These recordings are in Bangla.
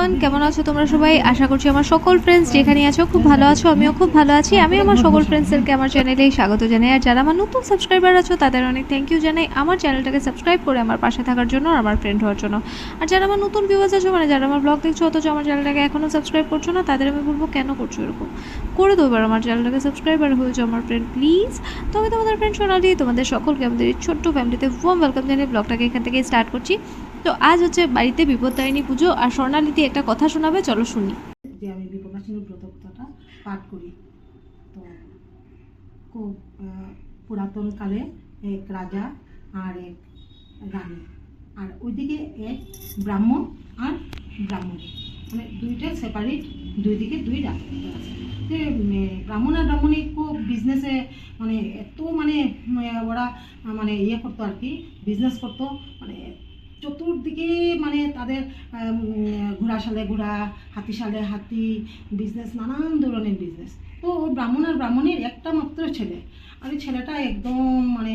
এভরিওয়ান, কেমন আছো তোমরা সবাই? আশা করছি আমার সকল ফ্রেন্ডস যেখানে আছো খুব ভালো আছো। আমিও খুব ভালো আছি। আমি আমার সকল ফ্রেন্ডসদেরকে আমার চ্যানেলে স্বাগত জানাই। আর যারা আমার নতুন সাবস্ক্রাইবার আছো তাদের অনেক থ্যাংক ইউ জানাই আমার চ্যানেলটাকে সাবস্ক্রাইব করে আমার পাশে থাকার জন্য আর আমার ফ্রেন্ড হওয়ার জন্য। আর যারা আমার নতুন ভিউয়ার্স আছো, মানে যারা আমার ব্লগ দেখছো অথচ আমার চ্যানেলটাকে এখনও সাবস্ক্রাইব করছো না, তাদের আমি বলবো কেন করছো এরকম, করে দেবো এবার আমার চ্যানেলটাকে সাবস্ক্রাইব আর হয়ে যাও আমার ফ্রেন্ড প্লিজ। তো আমি তোমাদের ফ্রেন্ড সোনালি, তোমাদের সকলকে আমাদের এই ছোট্ট ফ্যামিলিতে ওয়ার্ম ওয়েলকাম জানিয়ে ব্লগটাকে এখান থেকে স্টার্ট করছি। তো আজ হচ্ছে বাড়িতে বিপত্তারিণী পুজো, আর স্বর্ণালীতে একটা কথা শোনাবে, চলো শুনি। যে আমি বিপদাসিনী ব্রত কথাটা পাঠ করি। তো খুব পুরাতনকালে এক রাজা আর এক রানী, আর ওইদিকে এক ব্রাহ্মণ আর ব্রাহ্মণী, মানে দুইটা সেপারেট, দুই দিকে দুই রাজা আছে। যে ব্রাহ্মণ আর ব্রাহ্মণী খুব বিজনেসে মানে এত মানে ওরা মানে ইয়ে করতো আর কি, বিজনেস করতো, মানে চতুর্দিকে মানে তাদের ঘোড়া সালে ঘোড়া, হাতি সালে হাতি, বিজনেস নানান ধরনের বিজনেস। তো ব্রাহ্মণ আর ব্রাহ্মণীর একটা মাত্র ছেলে, আর ওই ছেলেটা একদম মানে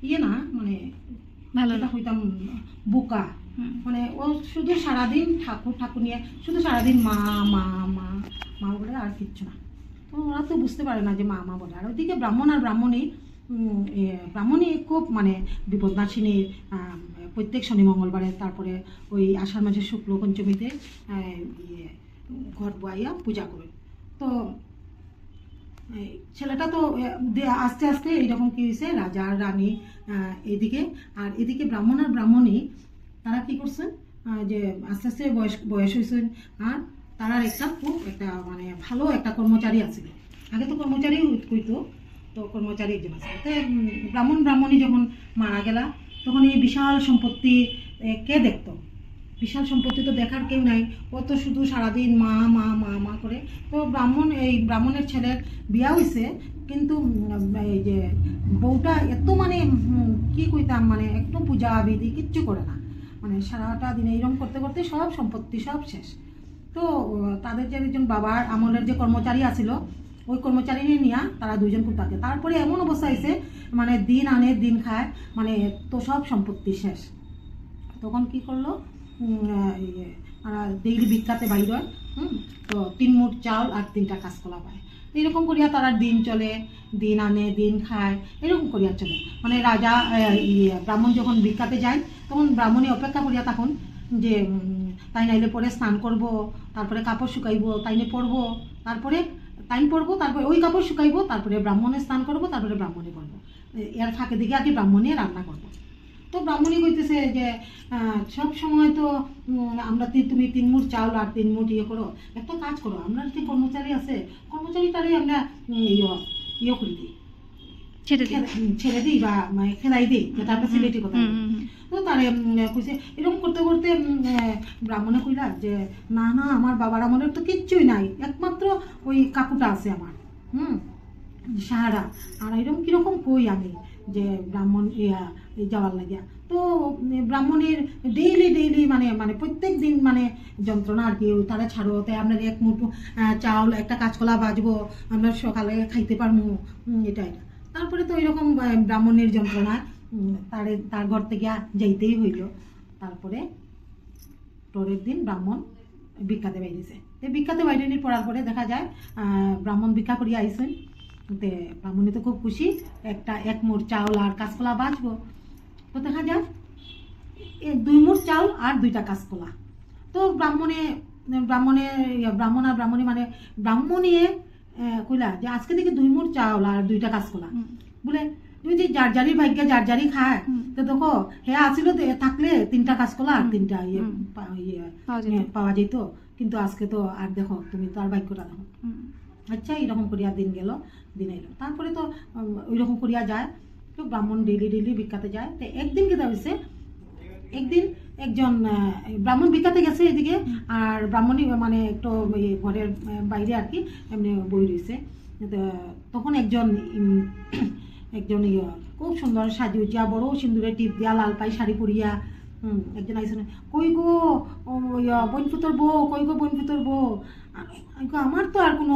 ইয়ে না, মানে ভালো এটা হইতাম বোকা, মানে ও শুধু সারাদিন ঠাকুর ঠাকুর নিয়ে শুধু সারাদিন মা মা মা মা বলে, আর কিচ্ছু না। তো ওরা তো বুঝতে পারে না যে মা মা বলে। আর ওইদিকে ব্রাহ্মণ আর ব্রাহ্মণী খুব মানে বিপদনাশিনী, প্রত্যেক শনি মঙ্গলবারে, তারপরে ওই আষাঢ় মাসের শুক্ল পঞ্চমীতে ঘর বয়াইয়া পূজা করে। তো ছেলেটা তো আস্তে আস্তে এইরকম কি হয়েছে, রাজা আর রানী এদিকে, আর এদিকে ব্রাহ্মণ আর ব্রাহ্মণী তারা কি করছেন, যে আস্তে আস্তে বয়স হয়েছেন, আর তারা খুব একটা মানে ভালো একটা কর্মচারী আছে। আগে তো কর্মচারী হইতো, তো কর্মচারী একজন আছে। তো ব্রাহ্মণী যখন মারা গেলা, তখন এই বিশাল সম্পত্তি কে দেখতো? বিশাল সম্পত্তি তো দেখার কেউ নাই, ও তো শুধু সারাদিন মা মা মা মা করে। তো ব্রাহ্মণের ছেলের বিয়া হয়েছে, কিন্তু এই যে বউটা এত মানে কি কইতাম, মানে একটু পূজা বিধি কিচ্ছু করে না, মানে সারাটা দিন এইরকম করতে করতে সব সম্পত্তি সব শেষ। তো তাদের যে একজন বাবার আমলের যে কর্মচারী আছিল, ওই কর্মচারী নিয়ে তারা দুইজন খুব থাকে। তারপরে এমন অবস্থা হয়েছে, মানে দিন আনে দিন খায়, মানে তো সব সম্পত্তি শেষ। তখন কি করলো, ডেইলি ভিক্ষাতে বাইর হয়, তো 3 মুঠ চাউল আর 3টা কাঁচকলা পায়। এরকম করিয়া তারা দিন চলে, দিন আনে দিন খায়, এরকম করিয়া চলে। মানে রাজা ব্রাহ্মণ যখন ভিক্ষাতে যায়, তখন ব্রাহ্মণী অপেক্ষা করিয়া তখন যে তাই নাইলে পরে স্নান করব, তারপরে কাপড় শুকাইব, তাইলে পরবো, তারপরে তারপরে ওই কাপড় শুকাইব, তারপরে ব্রাহ্মণে স্নান করবো, তারপরে ব্রাহ্মণে করবো, এর ফাঁকে দিকে আর কি ব্রাহ্মণে রান্না করবো। তো ব্রাহ্মণী কইতেছে যে সব সময় তো আমরা তুমি 3 মুঠ চাউল আর 3 মুঠ ইয়ে করো, একটা কাজ করো, আমরা যে কর্মচারী আছে, কর্মচারীটারে আমরা ইয়ে করে দিই, ছেড়ে দিই বা খেলাই দিই, যেটা আমরা সিলেটি কথা। তো তারে কইছে এরকম করতে করতে ব্রাহ্মণে কইলা যে না না, আমার বাবার আমলের তো কিচ্ছুই নাই, একমাত্র ওই কাকুটা আছে আমার, সাহারা, আর এরকম কিরকম কই আমি যে ব্রাহ্মণ যাওয়ার লাগিয়া। তো ব্রাহ্মণের ডেইলি মানে মানে প্রত্যেক দিন মানে যন্ত্রণা আর কি, তারা ছাড়ো, তাই আপনার 1 মুঠ চাউল একটা কাঁচকলা বাজবো, আমরা সকালে খাইতে পারবো, এটা। তারপরে তো এরকম ব্রাহ্মণের যন্ত্রণা, তার ঘর থেকে যাইতেই হইল। তারপরে পরের দিন ব্রাহ্মণ ভিক্ষাতে বাইরেছে। তো ভিক্ষাতে বাইরে পড়ার পরে দেখা যায় ব্রাহ্মণ ভিক্ষা করিয়া আইসেন। তে ব্রাহ্মণী তো খুব খুশি, 1 মুঠ চাউল আর কাঁচকলা বাঁচবো। তো দেখা যায় 2 মুঠ চাউল আর 2টা কাঁচকলা। তো ব্রাহ্মণ আর ব্রাহ্মণী মানে ব্রাহ্মণী কইলা যে আজকে থেকে 2 মুঠ চাউল আর 2টা কাঁচকলা, বলে তুমি যে যার যারই ভাগ্যে যার যারই খায়। তো দেখো হ্যাঁ আসিল থাকলে 3টা কাঁচকলা আর 3টা পাওয়া যেত, কিন্তু আজকে তো আর দেখো তুমি তো আর ভাগ্যটা দেখো। আচ্ছা, এরকম করিয়া দিন গেল, দিন এলো। তারপরে তো ওইরকম করিয়া যায়। তো ব্রাহ্মণ ডেইলি ভিক্ষাতে যায়। তো একদিন কি হয়েছে, একদিন একজন ব্রাহ্মণ ভিক্ষাতে গেছে এদিকে, আর ব্রাহ্মণী মানে একটু ঘরের বাইরে আর কি এমনি বই রয়েছে। তখন একজন খুব সুন্দর সাজিয়া, বড় সিন্দুরের টিপ দিয়া, লাল পাই শাড়ি পরিয়া একজন আইসে, কই গো বনফুতর বউ, কই গো বনফুতর বউ। আমার তো আর কোনো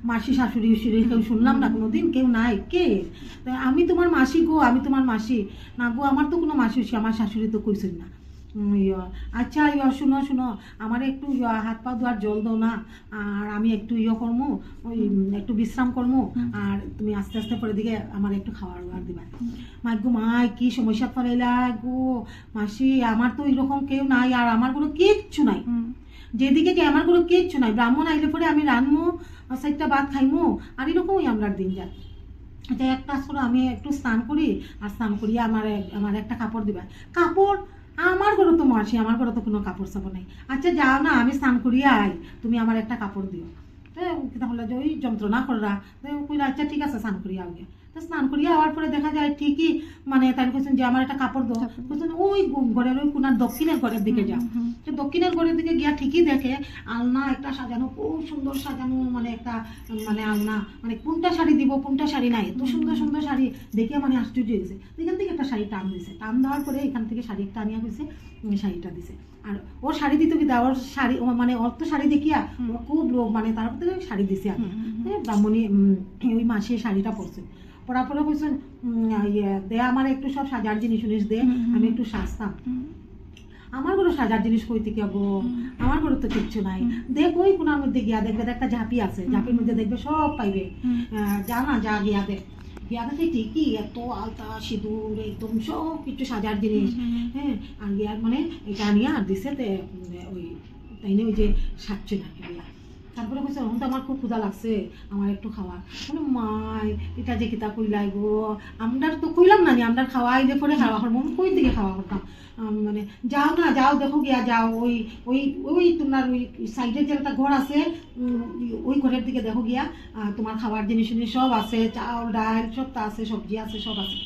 মাসি শাশুড়ি কেউ শুনলাম না কোনোদিন, কেউ নাই, কে? আমি তোমার মাসি গো, আমি তোমার মাসি। না গো, আমার তো কোনো মাসি, আমার শাশুড়ি তো কইছেন না। আচ্ছা শুনো শুনো, আমার একটু হাত পা ধোয়ার জল দাও না, আর আমি একটু করবো, ওই একটু বিশ্রাম করবো, আর তুমি আস্তে আস্তে পরে দিকে আমার একটু খাওয়ার দিবা। মাই গো মাই, কি সমস্যা ফেলাইলা গো মাসি, আমার তো এরকম কেউ নাই, আর আমার কোনো কিচ্ছু নাই, যেদিকে যে আমার কোনো কিচ্ছু নাই। ব্রাহ্মণ আইলে পরে আমি রানমু, চারটা ভাত খাইমু, আর এরকমই আমরা দিন যায়। আচ্ছা এক কাজ করো, আমি একটু স্নান করি, আর স্নান করিয়ে আমার একটা কাপড় দিবা। কাপড় আমার ঘরে তো মাসি, আমার ঘরে তো কোনো কাপড় চাপড় নাই। আচ্ছা যাও না, আমি স্নান করিয়ে আই, তুমি আমার একটা কাপড় দিও। তাহলে যে ওই যন্ত্রণা কররা কইলা আচ্ছা ঠিক আছে স্নান করিয়া আগে। তো স্নান করিয়া হওয়ার পরে দেখা যায় ঠিকই মানে তাই কইছেন যে আমার একটা কাপড় দাও, কইছেন ওই ঘরের ওই কোনার দক্ষিণের ঘরের দিকে যাও। তো দক্ষিণের ঘরের দিকে গিয়া ঠিকই দেখে আলনা একটা সাজানো, খুব সুন্দর সাজানো, মানে একটা মানে আলনা, মানে কোনটা শাড়ি দিব কোনটা শাড়ি নাই, এত সুন্দর সুন্দর শাড়ি দেখে মানে আশ্চর্য হয়েছে। এখান থেকে একটা শাড়ি টান দিয়েছে, টান দেওয়ার পরে এখান থেকে শাড়ি একটা আনিয়া হয়েছে, শাড়িটা দিছে। আর ওর শাড়ি দিতে কি ওর শাড়ি মানে ওর তো শাড়ি দেখিয়া ও খুব লোক, মানে তারপর থেকে শাড়ি দিছে আমি। ব্রাহ্মণী ওই মাসে শাড়িটা পরছে, পরার পরে কইছেন দে আমার একটু সব সাজার জিনিস দে, আমি একটু সাজতাম। আমার ঘরে সাজার জিনিস কই থেকে গো, আমার ঘরে তো কিচ্ছু নাই। দেখ ওই কোনার মধ্যে গিয়া দেখবে, একটা ঝাঁপি আছে, ঝাঁপির মধ্যে দেখবে সব পাইবে, যা না যা গিয়া দেখ। গিয়া দেখে ঠিকই এত আলতা সিঁদুর একদম সব কিছু সাজার জিনিস, হ্যাঁ। আর গিয়া মানে এটা নিয়ে আর দিছে ওই তাই নিয়ে ওই যে সাজছে না গিয়া। তারপরে কইছে এখন তো আমার খুব ক্ষুধা লাগছে, আমার একটু খাওয়া। মানে মাই এটা যে কিতা কইলাই গো, আমরা তো কইলাম না আমরা খাওয়াইলে পরে খাওয়া করবো, কই থেকে খাওয়া করতাম। মানে যাও না যাও, দেখো গিয়া যাও, ওই ওই ওই তোমার ওই সাইডের যে একটা ঘর আছে, ওই ঘরের দিকে দেখো গিয়া, তোমার খাওয়ার জিনিস সব আছে, চাউল ডাল সব তা আছে, সবজি আছে, সব আছে।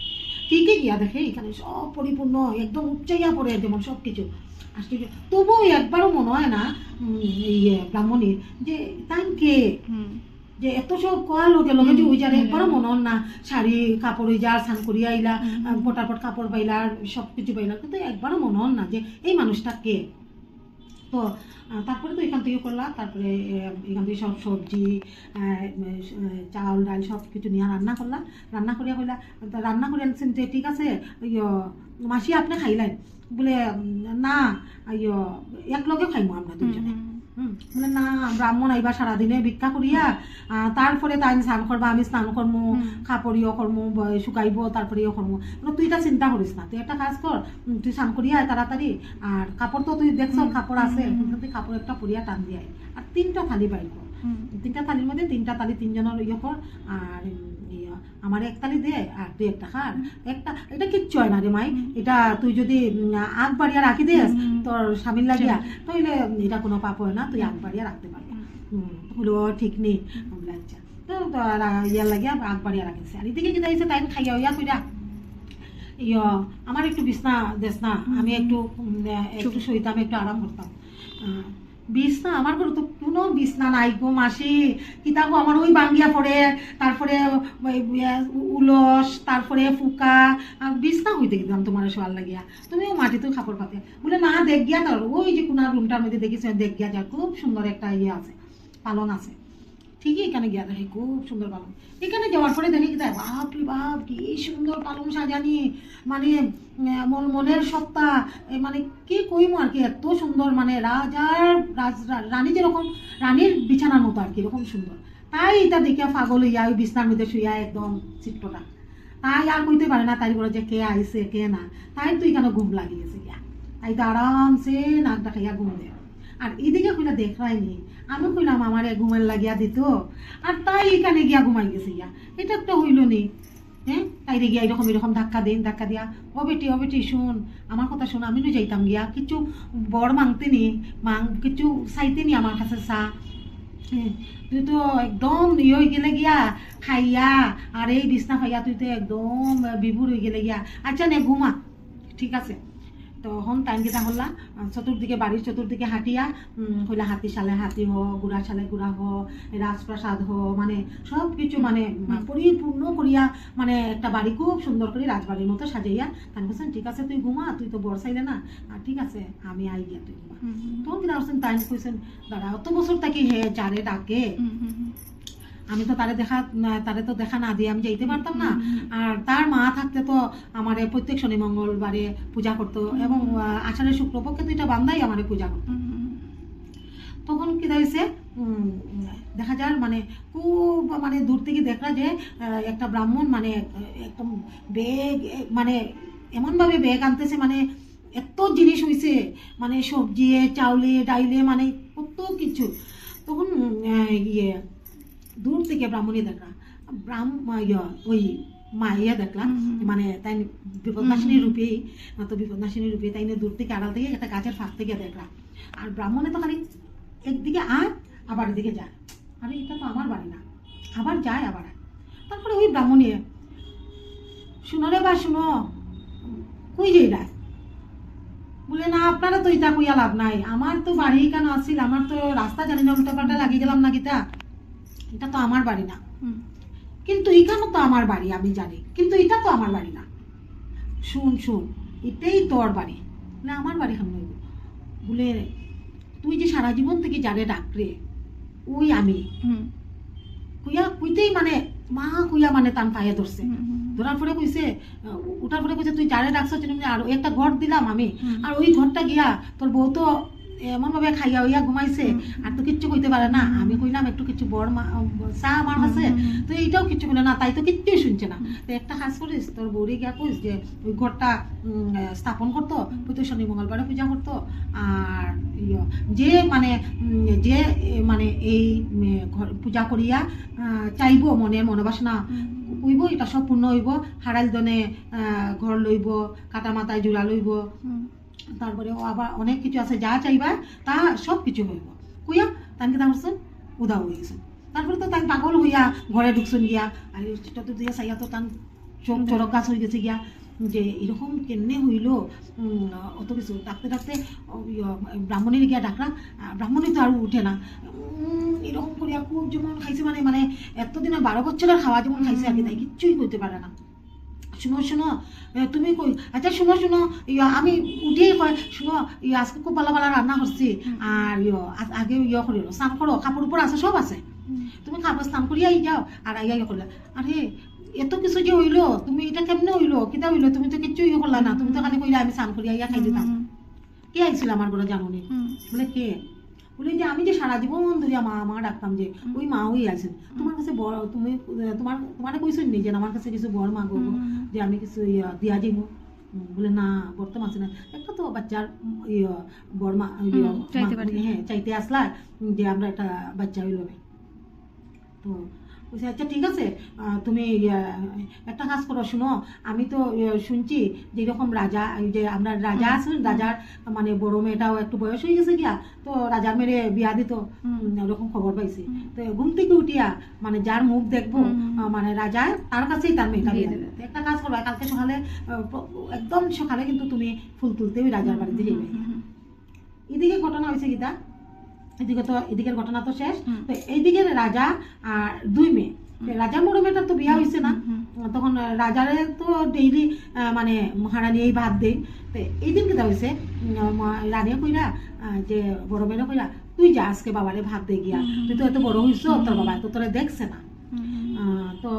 ঠিকই গিয়া দেখে এখানে সব পরিপূর্ণ, একদম উচ্চাইয়া পড়ে যেমন সব কিছু। আশ্চর্য, তবুও একবারও মনে হয় না এই ব্রাহ্মণীর যে তাই কে যে এত সব কোয়ালো যে লগে যে ওই যারে একবারও মনে হয় না শাড়ি কাপড় ওই যার স্নান করিয়া আইলা, পটাপট কাপড় পাইলা, সব কিছু পাইলা, কিন্তু একবারও মনে হয় না যে এই মানুষটা কে। তো তারপরে তো এখান থেকে করলাম, তারপরে এখান থেকে সব সবজি চাউল ডাল সব কিছু নিয়ে রান্না করলাম। রান্না করিয়া কইলা রান্না করে আনছেন যে ঠিক আছে মাসি আপনি খাইলেন বলে, না এক লগে খাইমো আমরা দুজনে। মানে না, ব্রাহ্মণ আইবা সারাদিনে ভিক্ষা করিয়া, তারপরে তাই স্নান করবা, আমি স্নান করবো, কাপড়িও করবো, শুকাইবো, তারপরে ইয়ে করবো। তুই এটা চিন্তা করিস না, তুই একটা কাজ কর, তুই স্নান করিয়া তাড়াতাড়ি, আর কাপড় তো তুই দেখছ কাপড় আছে, তুই কাপড় একটা পরিয়া টান দিয়ে আর 3টা থালি বাইর কর, 3টা থালির মধ্যে 3টা থালি 3জনের ইয়ে কর, আর আমার এক তালি দে, আর তুই একটা খার একটা। এটা কিচ্ছু হয় না রে মাই, এটা তুই যদি আগ বাড়িয়া রাখি দিস তোর স্বামীর লাগিয়া, তাহলে এটা কোনো পাপ হয় না, তুই আগ বাড়িয়া রাখতে পারবি। হলো ঠিক নেই, আচ্ছা। তো ইয়ার লাগিয়া আগ বাড়িয়া রাখিস। আর এদিকে কি দিয়েছে তাই খাইয়া ইয়া কইরা আমার একটু বিছনা দেশ না, আমি একটু শুইতাম, একটু আরাম করতাম। বিছনা আমার ঘরে তো কোনো বিছনা নাই গো মাসি, কিতাবো আমার ওই বাঙ্গিয়া পড়ে, তারপরে উলস, তারপরে ফুকা, আর বিছনা হইতে গেলাম তোমার শোয়ার লাগিয়া, তুমিও মাটিতেও কাপড় পাতে বলে না, দেখ গিয়া তোর ওই যে কোনার রুমটার মধ্যে দেখিস, দেখ গিয়া যা খুব সুন্দর একটা ইয়ে আছে, পালন আছে। ঠিকই এখানে গিয়া দেখি খুব সুন্দর পালন। এখানে যাওয়ার পরে দেখি কি বাপ রে বাপ, কি সুন্দর পালন সাজানি, মানে মনের সত্তা, মানে কি কইমো আর কি, এত সুন্দর, মানে রানী যেরকম রানীর বিছানার মতো আর কি, এরকম সুন্দর। তাই এটা দেখিয়া পাগল হইয়া ওই বিছনার মধ্যে শুইয়া একদম চিটপটা, তাই আর কইতে পারে না তাই বলে যে কে আইসে কে না, তাই তো এখানে ঘুম লাগিয়েছে গিয়া, তাই তো আরামসে নাকটা খাইয়া ঘুম দেয়। আর এদিকে কইলা দেখায়নি, আমি কইলাম আমার ঘুমের লাগিয়া দিত, আর তাই এখানে গিয়া ঘুমাই গেছে গিয়া, এটা একটা হইল নি। হ্যাঁ, তাই গিয়া এরকম ধাক্কা দিয়া, ও বেটি শুন আমার কথা শুন, আমি যাইতাম গিয়া কিছু বড় মাংতে নি, কিছু চাইতে নি আমার কাছে চা। হ্যাঁ, তুই তো একদম ইয়ে হয়ে গেলে গিয়া খাইয়া, আর এই বিছনা খাইয়া তুই তো একদম বিভুর হয়ে গেলে গিয়া। আচ্ছা নে ঘুমা, ঠিক আছে। তখন টাইম কেটা হলা চতুর্দিকে বাড়ির চতুর্দিকে হাঁটিয়া হইলা, হাতি সালে হাতি হ, গুড়া সালে গুড়া হ, রাজপ্রাসাদ হ, মানে সব কিছু মানে পরিপূর্ণ করিয়া, মানে একটা বাড়ি খুব সুন্দর করে রাজবাড়ির মতো সাজাইয়া তাই বলছেন ঠিক আছে তুই ঘুমা, তুই তো বর চাইলে না, আর ঠিক আছে আমি আই গিয়া তুই ঘুমা। তখন কিনা বলছেন তাই কইছেন দাদা অত বছর তাকে হে যারে ডাকে, আমি তো তারে তো দেখা না দিয়ে আমি যাইতে পারতাম না। আর তার মা থাকতে তো আমারে প্রত্যেক শনি মঙ্গলবারে পূজা করতো এবং আষাঢ়ের শুক্রপক্ষে তো এটা বান্ধাই আমারে পূজা করতো। তখন কি হয়েছে, দেখা যায় মানে খুব মানে দূর থেকে দেখা যে একটা ব্রাহ্মণ মানে একদম ব্যাগ মানে এমনভাবে ব্যাগ আনতেছে, মানে এত জিনিস হয়েছে, মানে সবজি চাউলে ডাইলে মানে কত কিছু। তখন দূর থেকে ব্রাহ্মণী দেখলাম, ওই মাইয়া দেখলাম, মানে তাই বিপদনাশিনী রূপেই, তো বিপদনাশিনী রূপে তাই দূর থেকে আড়াল থেকে একটা গাছের ফাঁক থেকে দেখলাম। আর ব্রাহ্মণে তো খালি একদিকে আয় আবার এদিকে যায়, আরে এটা তো আমার বাড়ি না, আবার যায় আবার আয়। তারপরে ওই ব্রাহ্মণী, শুনো রে বা শুনো, কই যে যায়, বলে না আপনারা তো এটা কইয়া লাভ নাই, আমার তো বাড়ি কেন আসছিল, আমার তো রাস্তা জানি না, উল্টা পাল্টা লাগিয়ে গেলাম না গীতা, এটা তো আমার বাড়ি না, কিন্তু এখানে তো আমার বাড়ি আমি জানি, কিন্তু এটা তো আমার বাড়ি না, শুন শুন এটাই তোর বাড়ি, বলে আমার বাড়ি কেন হইব, বলে তুই যে সারা জীবন থেকে যারে ডাকরে ওই আমি, কুইয়া কুইতেই মানে মা কুইয়া মানে তান পায়ে ধরছে, ধরার পরে কইছে, ওটার পরে কইছে তুই যারে ডাকছ আর একটা ঘর দিলাম আমি, আর ওই ঘরটা গিয়া তোর বউ তো এমন ভাবে খাইয়া হইয়া ঘুমাইছে আর তো কিচ্ছু কইতে পারে না, আমি কইলাম একটু কিছু বড় চা আমার কাছে, তো এইটাও কিচ্ছু বলে না, তাই তো কিচ্ছুই শুনছে না। তো একটা কাজ করিস, তোর বউরে গিয়া কইস যে ওই ঘরটা স্থাপন করতো, প্রতি শনি মঙ্গলবারে পূজা করতো, আর যে মানে এই পূজা করিয়া চাইব মনের মনোবাসনা কইব, এটা সব পূর্ণ হইব, হারাইল দনে ঘর লইব, কাটা মাথায় জোড়া লইব, তারপরে আবার অনেক কিছু আছে, যা চাইবা তা সব কিছু হইব কইয়া তানকে তারপর উদাও হয়ে গেছে। তারপরে তো তাই পাগল হইয়া ঘরে ঢুকছেন গিয়া, আর তো দিয়া চাইয়া তো তান চোখ চরক গাছ হয়ে গেছে গিয়া, যে এরকম কেমনে হইল অত কিছু। ডাকতে ডাকতে ব্রাহ্মণের গিয়া ডাকলাম, ব্রাহ্মণী তো আর উঠে না, এরকম করিয়া খুব যেমন খাইছে, মানে এতদিনে 12 বছরের খাওয়া যেমন খাইছে আর কি, তাই কিচ্ছুই করতে পারে না। শুনো শুনো তুমি কই, আচ্ছা শুনো শুনো আমি উঠিয়ে কয়, শুনো আজকে খুব ভালো ভালো রান্না করছি, আর আগে করি স্নান করো, কাপড় উপর আছে সব আছে, তুমি খাবার স্নান করিয়া যাও, আর আইয়া করলে, আরে এত কিছু যে হইলো, তুমি এটা কেমনে হইলো, কিতা হইলো, তুমি তো কিচ্ছু করলা না, তুমি তো খালি কইলা আমি স্নান করিয়া খাই দিতাম। কে আইছিল আমার ঘরে জানুনি, বলে কে, বলে যে আমি যে সারা জীবন ধরিয়া মা ডাকতাম, যে ওই মা ওই আছেন তোমার কাছে, তুমি তোমার কইছো নি যে আমার কাছে কিছু বর মাগো, যে আমি কিছু দিয়া যাইব, বলে না বর্তমান আছে না, একটা তো বাচ্চার বর মা হ্যাঁ চাইতে আসলা, যে আমরা একটা বাচ্চা হইল না, তো বলছে আচ্ছা ঠিক আছে, তুমি একটা কাজ করো, শুনো আমি তো শুনছি যে এরকম রাজা, যে আমরা রাজা আছেন, রাজার মানে বড় মেয়েটাও একটু বয়স হয়ে গেছে গিয়া, তো রাজার মেরে বিয়া দিত, এরকম খবর পাইছি, তো ঘুম থেকে উঠিয়া মানে যার মুখ দেখবো মানে রাজা তার কাছেই তার মেয়েটা বিয়ে দেবে। একটা কাজ করবা, কালকে সকালে একদম সকালে কিন্তু তুমি ফুল তুলতে ওই রাজার বাড়িতে যাবে। এদিকে ঘটনা হয়েছে গীতা, এদিকের ঘটনা তো শেষ, তো এইদিকে রাজা আর 2 মেয়ে, রাজার বড় মেয়েটার তো বিয়া হয়েছে না, তখন রাজারে তো ডেইলি মানে মহারানী এই ভাত দেয়, তো এই দিন কেটা হয়েছে, রানিয়া কইরা যে বড় মেয়েরা কইরা তুই যা আজকে বাবারে ভাত দে গিয়া, তুই তো এত বড় হইছ, তোর বাবা তো তোরা দেখছে না, তো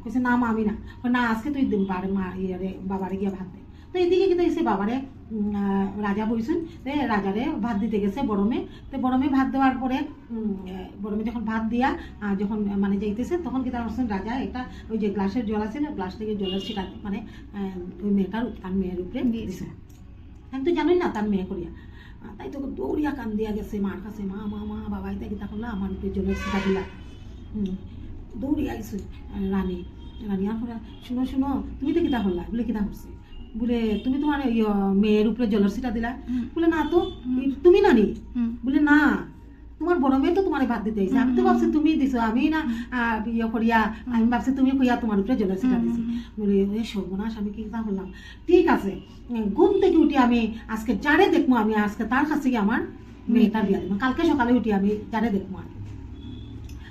কইছে না মা আমি না, আজকে তুই বাবারে গিয়া ভাত দে। তো এদিকে কিন্তু এসে বাবারে রাজা বইছেন, রাজারে ভাত দিতে গেছে বড় মেয়ে, তো বড় মেয়ে ভাত দেওয়ার পরে বড় মেয়ে যখন ভাত দিয়া যখন মানে যাইতেছে, তখন কি তার রাজা একটা ওই যে গ্লাসের জল আছে না, গ্লাস থেকে জলের সেটা মানে ওই মেয়েটার তার মেয়ের উপরে দিয়েছে, আমি তো জানোই না তার মেয়ে করিয়া, তাই তো দৌড়িয়া কান দিয়া গেছে মার কাছে, মা মা মা বাবা এটা কিতা করলা, আমার উপরে জলের সেটা দিলা, দৌড়িয়া আইসে রানী আর শুনো শুনো তুমি তো কিতা করলা, বলে কিতা করছে, বলে তুমি তোমার মেয়ের উপরে জলের সিটা দিলা, বলে না তো তুমি নানি, বলে না তোমার বড় মেয়ে তো তোমার ভাত দিতে আইছে, আমি তো ভাবছি তুমি দিছো, আমি না করিয়া আমি ভাবছি তুমি কইয়া তোমার উপরে জলের সিটা দিছি, বলে এ সর্বনাশ আমি কি তা করলাম, ঠিক আছে ঘুম থেকে উঠি আমি আজকে যারে দেখবো, আমি আজকে তার কাছে গিয়ে আমার মেয়েটা বিয়া দেবো, কালকে সকালে উঠি আমি যারে দেখবো আর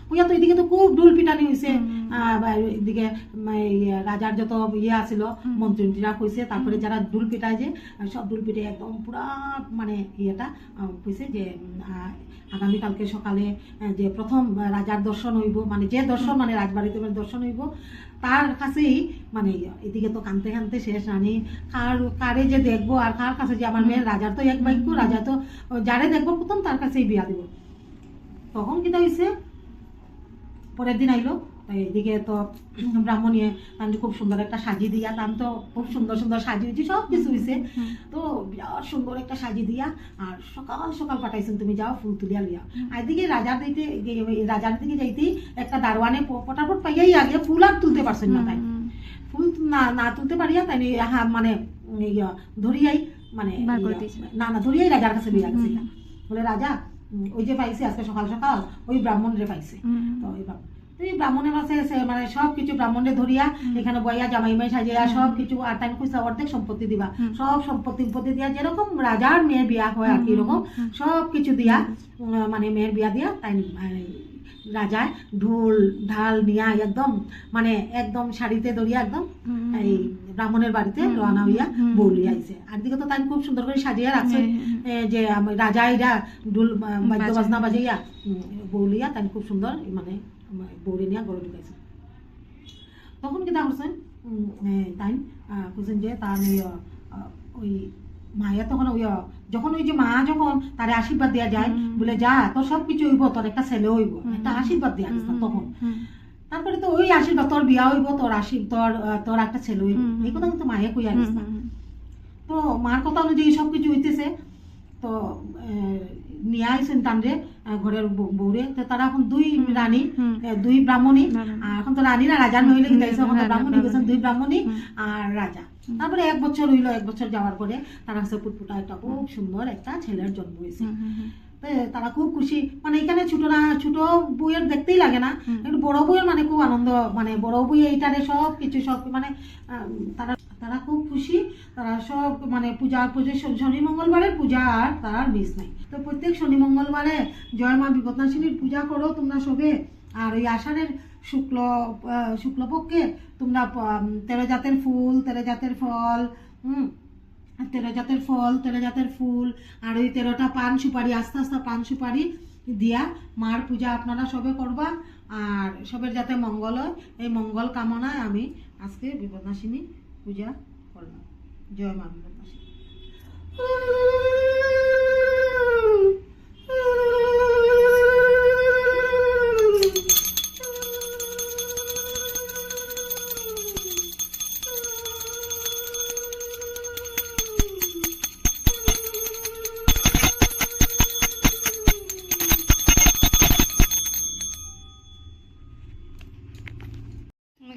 কইয়া। তো এদিকে তো খুব ডুল পিটানি হয়েছে, এদিকে রাজার যত ইয়ে আছিল মন্ত্রীরা কইছে, তারপরে যারা দুল পিটায় যে সব দুল পিটে একদম পুরা মানে ইয়েটা কইছে যে আগামীকালকে সকালে যে প্রথম রাজার দর্শন হইব, মানে যে দর্শন মানে রাজবাড়িতে দর্শন হইব তার কাছেই মানে এদিকে তো কানতে কানতে শেষ, রানী কারে যে দেখবো আর কার কাছে যে আমার মেয়ের, রাজার তো এক ভাগ্য, রাজা তো যারে দেখবো প্রথম তার কাছেই বিয়া দিব। তখন কিটা হয়েছে, পরের দিন আইলো, এদিকে তো ব্রাহ্মণীয়ে আমি খুব সুন্দর একটা সাজি দিয়া, তাম তো খুব সুন্দর সুন্দর সাজি হয়েছে, সব কিছু হয়েছে, তো বিরাট সুন্দর একটা সাজি দিয়া আর সকাল সকাল পাঠাইছেন তুমি যাও ফুল তুলিয়া লিয়া। আর এদিকে রাজার দিকে যাইতেই একটা দারোয়ানে পটাপট পাইয়াই আগে ফুল আর তুলতে পারছেন না, তাই ফুল না তুলতে পারিয়া তাই মানে ধরিয়াই মানে না ধরিয়াই রাজার কাছে লইয়া গেছিল, বলে রাজা ওই যে পাইছে আজকে সকাল সকাল ওই ব্রাহ্মণরে পাইছে। তো ওই ব্রাহ্মণের কাছে মানে সবকিছু ব্রাহ্মণে ধরিয়া এখানে বইয়া জামাইমাই সাজিয়া সবকিছু, আর তাই কইসা অর্ধেক সম্পত্তি দিবা, সব সম্পত্তি দিয়া যেরকম রাজার মেয়ের বিয়া হয় আর কি এরকম সবকিছু দিয়া মানে মেয়ের বিয়া দিয়া তাই রাজায় ঢোল ঢাল নিয়া একদম মানে একদম শাড়িতে দরিয়া একদম এই ব্রাহ্মণের বাড়িতে রওনা হইয়া বউলিয়া আইছে। আর দিকে তো তাই খুব সুন্দর করে সাজিয়ে রাখছে যে রাজা এরা ঢোল বাদ্য বাজনা বাজাইয়া বউলিয়া তাই খুব সুন্দর মানে বউরে নিয়ে গড়ে ঢুকাইছে। তখন কিনা করছেন তাই কইছেন যে তার ওই মায়া তখন ওই যখন ওই যে মা যখন তার আশীর্বাদ দেওয়া যায় বলে যা তোর সবকিছু হইব, তোর একটা ছেলে হইব, একটা আশীর্বাদ দেওয়া গেছে তখন। তারপরে তো ওই আশীর্বাদ তোর বিয়া হইব, তোর একটা ছেলে হইব, এই কথা কিন্তু মায়ে কইয়া গেছে। তো মার কথা অনুযায়ী সবকিছু হইতেছে। তো নিয়ে আইছেন তানরে ঘরের বউরে, তো তারা এখন দুই রানী দুই ব্রাহ্মণী, এখন তো রানী না রাজার মহিলা কিন্তু এখন তো ব্রাহ্মণী গেছেন, দুই ব্রাহ্মণী আর রাজা। তারপরে 1 বছর হইলো, 1 বছর যাওয়ার পরে তারা কাছে পুটপুটা একটা খুব সুন্দর একটা ছেলের জন্ম হয়েছে। তারা খুব খুশি, মানে এখানে ছোট বউয়ের দেখতেই লাগে না, একটু বড় বউয়ের মানে খুব আনন্দ, মানে বড় বউ এইটারে সব কিছু সব মানে তারা খুব খুশি। তারা সব মানে পূজা শনি মঙ্গলবারের পূজা আর তার মিস নাই। তো প্রত্যেক শনি মঙ্গলবারে জয় মা বিপদনাশিনীর পূজা করো তোমরা সবে। আর ওই আষাঢ়ের শুক্লপক্ষে তোমরা 13 জাতের ফুল 13 জাতের ফল 13 জাতের ফুল আর ওই 13টা পান সুপারি আস্তে আস্তে পান সুপারি দিয়া মার পূজা আপনারা সবে করবা। আর সবের যাতে মঙ্গল হয় এই মঙ্গল কামনায় আমি আজকে বিপদনাশিনী পূজা করলাম। জয় মা বিপদনাশিনী।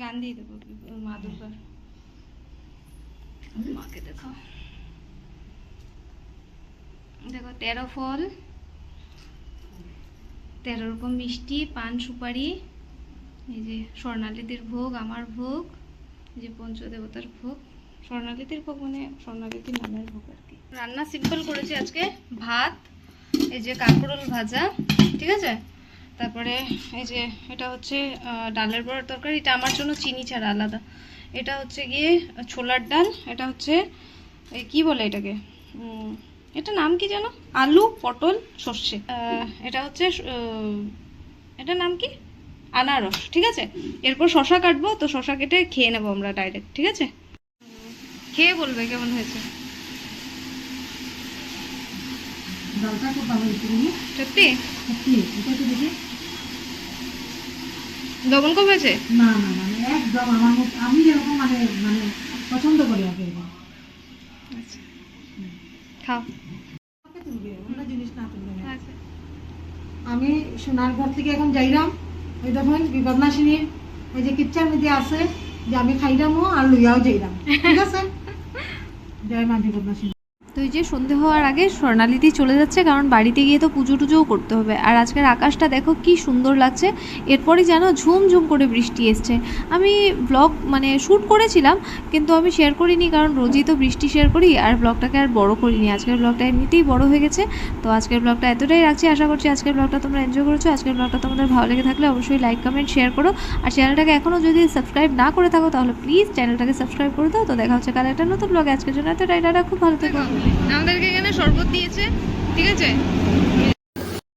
গান দিয়ে দেবো মা দুর্গার, মাকে দেখো, দেখো 13 ফল 13 রকম মিষ্টি পান সুপারি, এই যে স্বর্ণালিদির ভোগ, আমার ভোগ, এই যে পঞ্চদেবতার ভোগ, স্বর্ণালিদির ভোগ মানে স্বর্ণালিদির নামের ভোগ আর কি। রান্না সিম্পল করেছি আজকে, ভাত, এই যে কাঁকরোল ভাজা, ঠিক আছে, তারপরে এই যে এটা হচ্ছে ডালের বড়ার তরকারি, এটা আমার জন্য চিনি ছাড়া আলাদা, এটা হচ্ছে গিয়ে ছোলার ডাল, এটা হচ্ছে এই কি বলে এটাকে, এটা নাম কি জানো, আলু পটল সর্ষে, এটা হচ্ছে এটার নাম কি আনারস, ঠিক আছে। এরপর শশা কাটবো, তো শশা কেটে খেয়ে নেবো আমরা ডাইরেক্ট, ঠিক আছে। খেয়ে বলবে কেমন হয়েছে। সত্যি লবণ কম হয়েছে? না না মানে একদম আমার আমি যেরকম মানে মানে পছন্দ করি আগে। আচ্ছা খাও। জিনিস না আমি সোনারগড় থেকে এখন যাইলাম, ওই দেখুন বিপদনাশিনীর ওই যে কিচ্ছার মধ্যে আছে যে আমি খাইলামও আর লইয়াও যাইলাম, ঠিক আছে। জয় মা বিপদনাশিনী। তো এই যে সন্ধে হওয়ার আগে স্বর্ণালিদি চলে যাচ্ছে, কারণ বাড়িতে গিয়ে তো পুজো টুজোও করতে হবে। আর আজকের আকাশটা দেখো কি সুন্দর লাগছে। এরপরই জানো ঝুমঝুম করে বৃষ্টি এসছে। আমি ব্লগ মানে শ্যুট করেছিলাম, কিন্তু আমি শেয়ার করিনি, কারণ রোজই তো বৃষ্টি শেয়ার করি আর ব্লগটাকে আর বড় করিনি। আজকের ব্লগটা এমনিতেই বড় হয়ে গেছে। তো আজকের ব্লগটা এতটাই রাখছি। আশা করছি আজকের ব্লগটা তোমরা এনজয় করেছো। আজকের ব্লগটা তোমাদের ভালো লেগে থাকলে অবশ্যই লাইক কমেন্ট শেয়ার করো। আর চ্যানেলটাকে এখনও যদি সাবস্ক্রাইব না করে থাকো তাহলে প্লিজ চ্যানেলটাকে সাবস্ক্রাইব করে দাও। তো দেখা হচ্ছে কাল একটা নতুন ব্লগে। আজকের জন্য এতটাই, টাটা, খুব ভালো থেকো। আমাদেরকে এখানে শরবত দিয়েছে, ঠিক আছে।